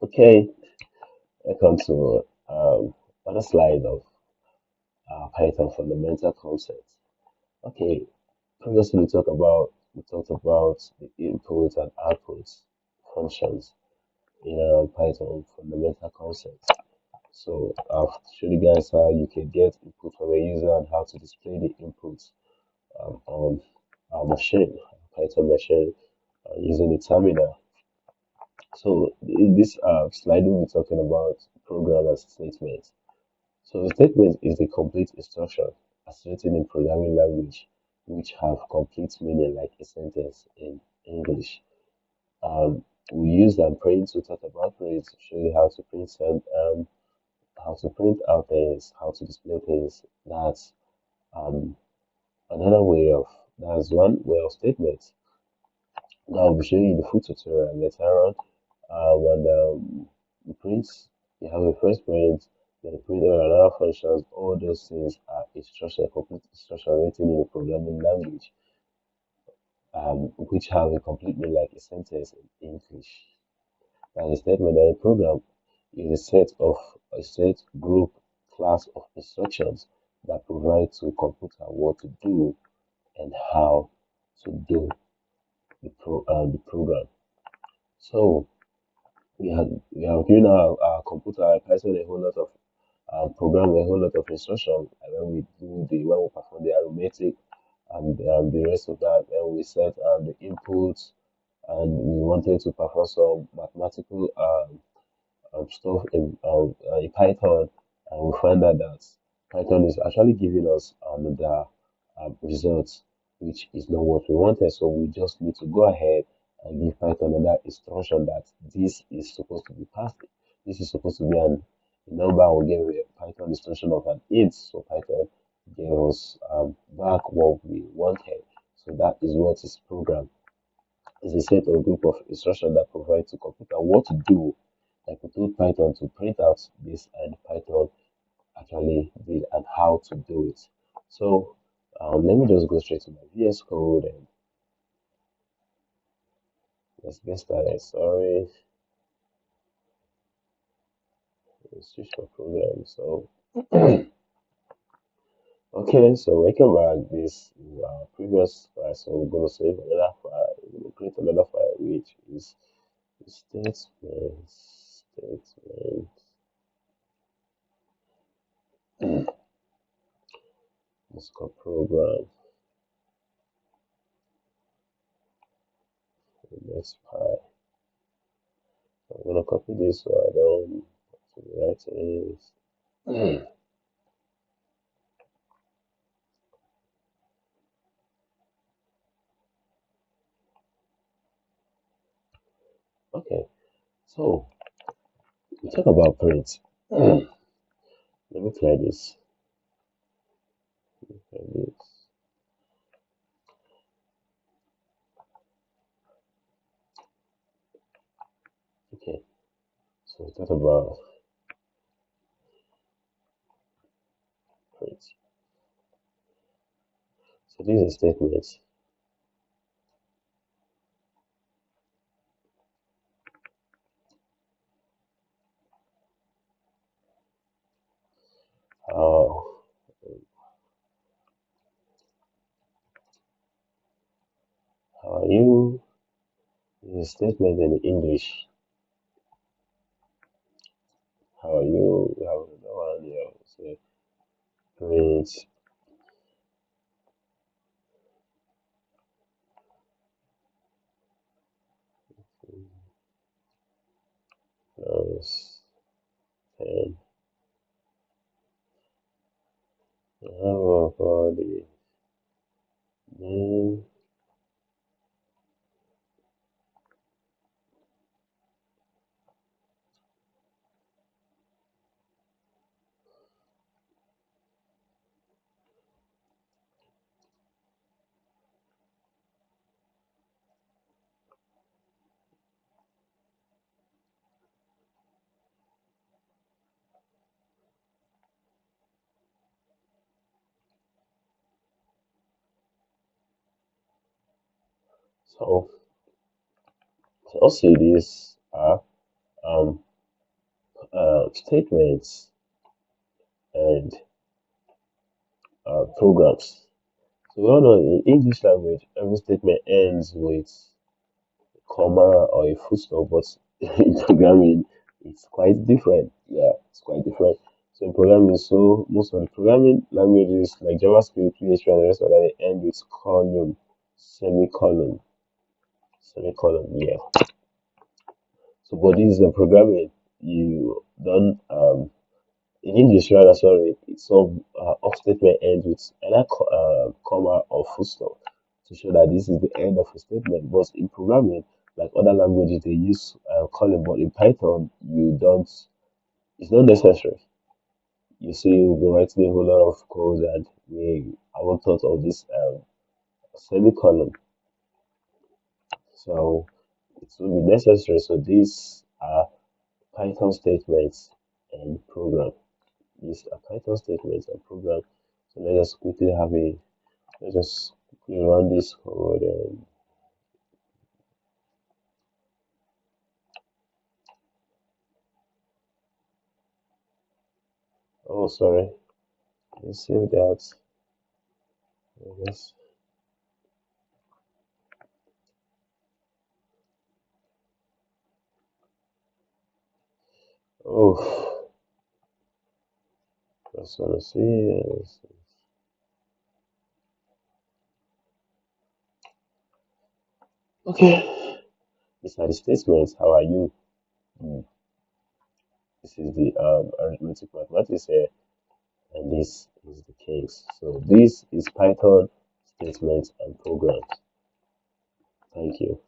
Okay, welcome to another slide of Python fundamental concepts. Okay, previously we talked about the input and output functions in Python fundamental concepts. So I've showed you guys how you can get input from a user and how to display the input on our machine, Python machine, using the terminal. So in this slide, we'll be talking about program and statements. So a statement is the complete instruction as written in programming language which have complete meaning like a sentence in English. Um, we use print to talk about print to show you how to print out things, how to display things. Um, another way of that's one way of statements. Now I'll be showing you the full tutorial later on. When the prints, you have a first print, then the printer and other functions, all those things are instruction, complete instruction written in a programming language, which have a complete meaning like a sentence in English. Now the statement that a program is a set group class of instructions that provide to a computer what to do and how to do the program. So we have given our computer Python a whole lot of program a whole lot of instruction and when we perform the arithmetic and the rest of that when we set the inputs and we wanted to perform some mathematical stuff in Python and we find out that Python is actually giving us another results which is not what we wanted, so we just need to go ahead and give Python another instruction that this is supposed to be passed. This is supposed to be a number. We give a Python instruction of an int, so Python gave us back what we wanted. So that is what is programmed. It's a set of group of instructions that provide to computer what to do. Like we told Python to print out this, and Python actually did and how to do it. So let me just go straight to my VS Code and let's get started. Sorry, let's switch my program. So okay, so welcome back. This is our previous file. So we're gonna save another file. We're gonna create another file which is statement let's go program. Next file. I'm gonna copy this so I don't have to write it. Okay, so we talk about print. Let me clear this. Clear this. Okay, so we talk about print. So this is a statement. How how are you? This is a statement in English. How are you? We have another one here. Say print plus 10. How about the name? So, so also these are statements and programs. So we all know in English language, every statement ends with comma or a full stop, but in programming, it's quite different. Yeah, it's quite different. So in programming, so most of the programming languages like JavaScript, PHP, and the rest of that, they end with colon, semicolon, semicolon. Yeah. So, but this is the programming. You don't in English rather. Sorry, it's some off statement ends with either comma or full stop to show that this is the end of a statement. But in programming, like other languages, they use colon, but in Python, you don't. It's not necessary. You see, you'll be writing a whole lot of code, and we haven't thought of this semicolon, so it will be necessary. So these are Python statements and program. These are Python statements and program. So let us quickly have a let's just quickly run this code and oh sorry, let's save that. Yes. Oh, just wanna see. Okay, these are the statements. How are you? Hmm. This is the arithmetic mathematics here, and this is the case. So this is Python statements and programs. Thank you.